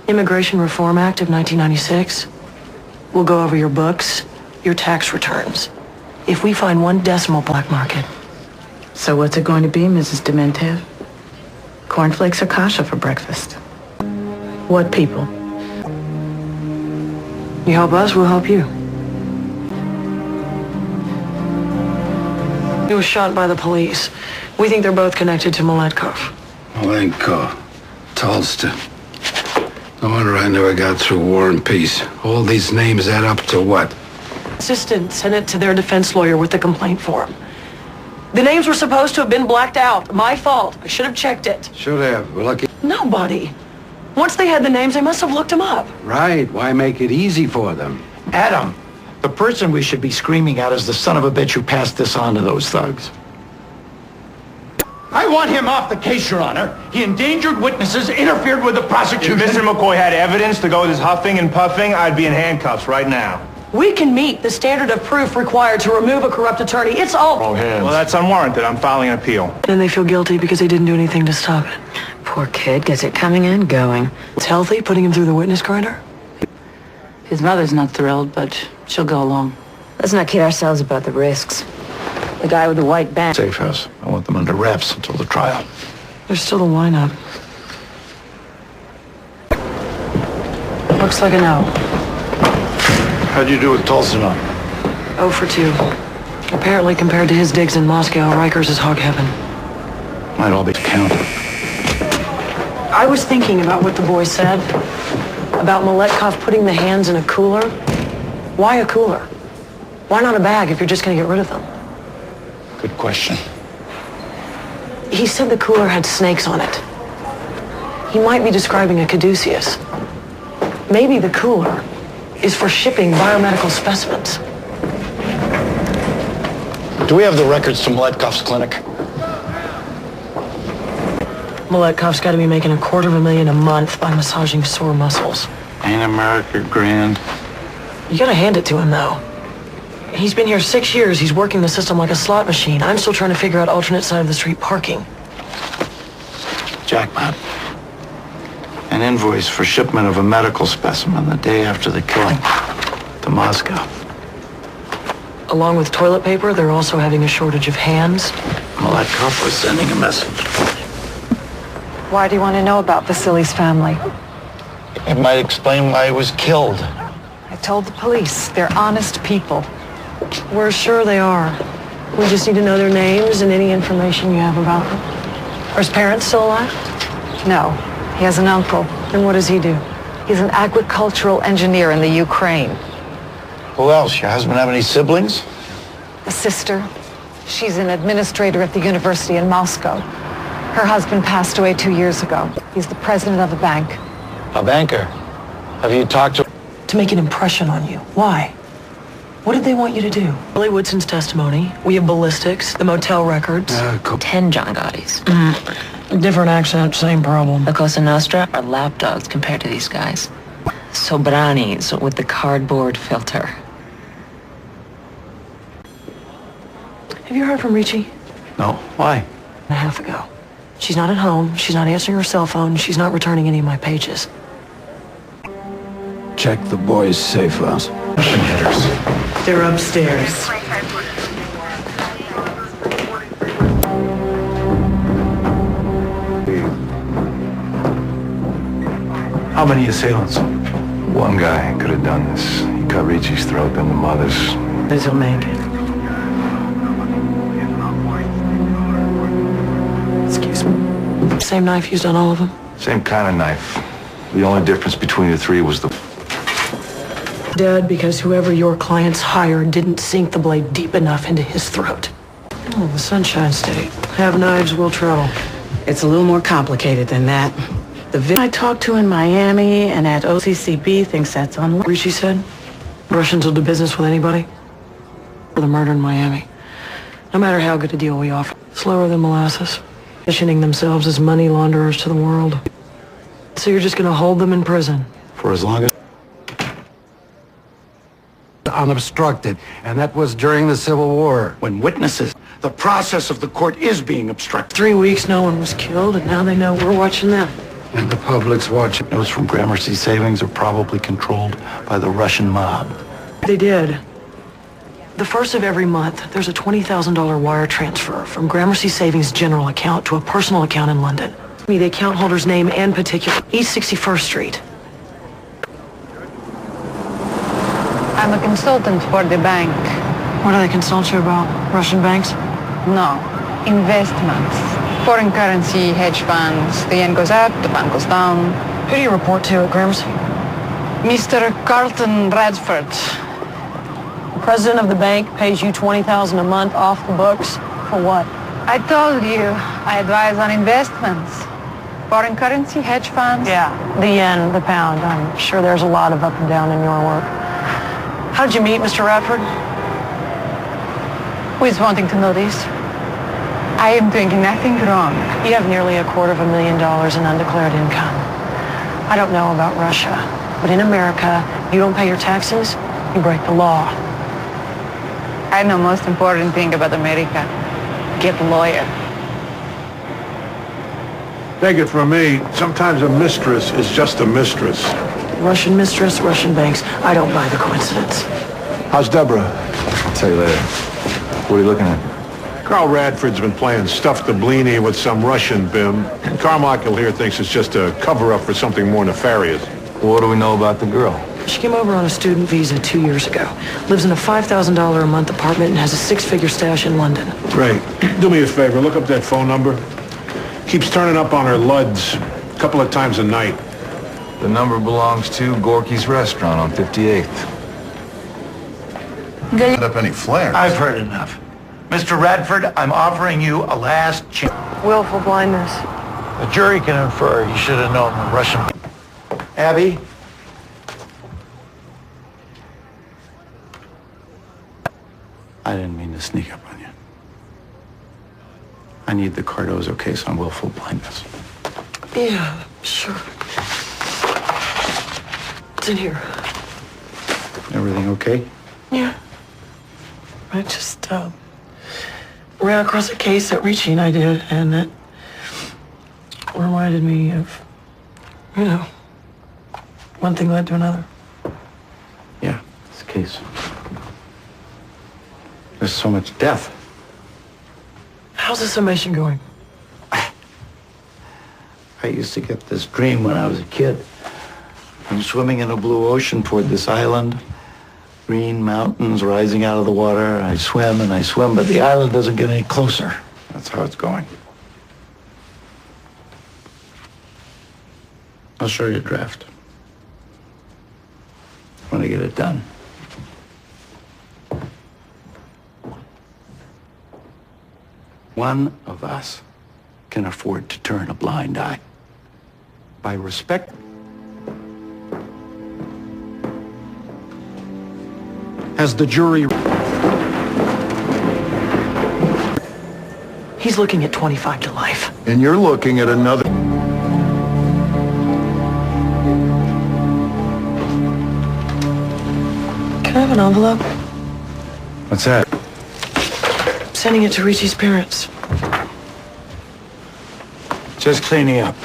Immigration Reform Act of 1996. We'll go over your books, your tax returns. If we find one decimal black market. So what's it going to be, Mrs. Dementev? Cornflakes or kasha for breakfast? What people? You help us, we'll help you. He was shot by the police. We think they're both connected to Maletkov. Malenko, Tolsta. No wonder I never got through War and Peace. All these names add up to what? Assistant sent it to their defense lawyer with the complaint form. The names were supposed to have been blacked out. My fault. I should have checked it. Should have. We're lucky. Nobody. Once they had the names, they must have looked them up. Right. Why make it easy for them? Adam, the person we should be screaming at is the son of a bitch who passed this on to those thugs. I want him off the case, Your Honor. He endangered witnesses, interfered with the prosecution. If Mr. McCoy had evidence to go with his huffing and puffing, I'd be in handcuffs right now. We can meet the standard of proof required to remove a corrupt attorney. It's all... Oh, hands. Well, that's unwarranted. I'm filing an appeal. And they feel guilty because they didn't do anything to stop it. Poor kid gets it coming and going. It's healthy, putting him through the witness grinder. His mother's not thrilled, but she'll go along. Let's not kid ourselves about the risks. The guy with the white band. Safe house. I want them under wraps until the trial. There's still a lineup. Looks like a no. How'd you do with Tolstoy? 0 for 2. Apparently, compared to his digs in Moscow, Rikers is hog heaven. Might all be counted. I was thinking about what the boy said. About Maletkov putting the hands in a cooler. Why a cooler? Why not a bag if you're just going to get rid of them? Good question. He said the cooler had snakes on it. He might be describing a caduceus. Maybe the cooler is for shipping biomedical specimens. Do we have the records to Maletkov's clinic? Maletkov's got to be making $250,000 a month by massaging sore muscles. Ain't America grand? You gotta hand it to him, though. He's been here 6 years. He's working the system like a slot machine. I'm still trying to figure out alternate side of the street parking. Jackpot. An invoice for shipment of a medical specimen the day after the killing to Moscow. Along with toilet paper, they're also having a shortage of hands. Maletkov was sending a message. Why do you want to know about Vasily's family? It might explain why he was killed. I told the police. They're honest people. We're sure they are. We just need to know their names and any information you have about them. Are his parents still alive? No. He has an uncle. And what does he do? He's an agricultural engineer in the Ukraine. Who else? Your husband have any siblings? A sister. She's an administrator at the university in Moscow. Her husband passed away 2 years ago. He's the president of a bank. A banker? Have you talked to... To make an impression on you. Why? What did they want you to do? Billy Woodson's testimony. We have ballistics, the motel records. 10 John Gottis. Different accent, same problem. The Cosa Nostra are lapdogs compared to these guys. Sobranis with the cardboard filter. Have you heard from Ricci? No. Why? A half ago. She's not at home. She's not answering her cell phone. She's not returning any of my pages. Check the boys' safe house. They're upstairs. How many assailants? One guy could have done this. He cut Ricci's throat, then the mother's. This'll make it. Excuse me. Same knife used on all of them? Same kind of knife. The only difference between the three was the... Dead because whoever your clients hired didn't sink the blade deep enough into his throat. Oh, the Sunshine State. Have knives, will travel. It's a little more complicated than that. The I talked to in Miami and at OCCB thinks that's unlikely. Ricci said, Russians will do business with anybody. For the murder in Miami. No matter how good a deal we offer. Slower than molasses. Positioning themselves as money launderers to the world. So you're just gonna hold them in prison? For as long as... Unobstructed, and that was during the Civil War. When witnesses, the process of the court is being obstructed. 3 weeks, no one was killed, and now they know we're watching them. And the public's watching. Notes from Gramercy Savings are probably controlled by the Russian mob. They did. The first of every month, there's a $20,000 wire transfer from Gramercy Savings' general account to a personal account in London. Me the account holder's name and particular. East 61st Street. I'm a consultant for the bank. What do they consult you about? Russian banks? No, investments. Foreign currency, hedge funds. The yen goes up, the pound goes down. Who do you report to at Gramercy? Mr. Carlton Radford. The president of the bank pays you $20,000 a month off the books? For what? I told you, I advise on investments. Foreign currency, hedge funds. Yeah, the yen, the pound. I'm sure there's a lot of up and down in your work. How did you meet Mr. Radford? Who is wanting to know this? I am doing nothing wrong. You have nearly $250,000 in undeclared income. I don't know about Russia, but in America, you don't pay your taxes, you break the law. I know most important thing about America. Get a lawyer. Take it from me, sometimes a mistress is just a mistress. Russian mistress, Russian banks. I don't buy the coincidence. How's Deborah? I'll tell you later. What are you looking at? Carl Radford's been playing stuff the Bleeny with some Russian bim. Carmichael here thinks it's just a cover-up for something more nefarious. What do we know about the girl? She came over on a student visa 2 years ago. Lives in a $5,000 a month apartment and has a six-figure stash in London. Great. Do me a favor, look up that phone number. Keeps turning up on her LUDs a couple of times a night. The number belongs to Gorky's restaurant on 58th. End up any flares? I've heard enough. Mr. Radford, I'm offering you a last chance. Willful blindness. The jury can infer you should have known the Russian... Abbie? I didn't mean to sneak up on you. I need the Cardozo case on willful blindness. Yeah, sure. It's in here. Everything okay? Yeah. I just, ran across a case that Richie and I did, and it reminded me of, you know, one thing led to another. Yeah, this case. There's so much death. How's the summation going? I used to get this dream when I was a kid. I'm swimming in a blue ocean toward this island. Green mountains rising out of the water. I swim and I swim, but the island doesn't get any closer. That's how it's going. I'll show you a draft when I get it done. One of us can afford to turn a blind eye. By respect. Has the jury... He's looking at 25 to life. And you're looking at another... Can I have an envelope? What's that? Sending it to Richie's parents. Just cleaning up.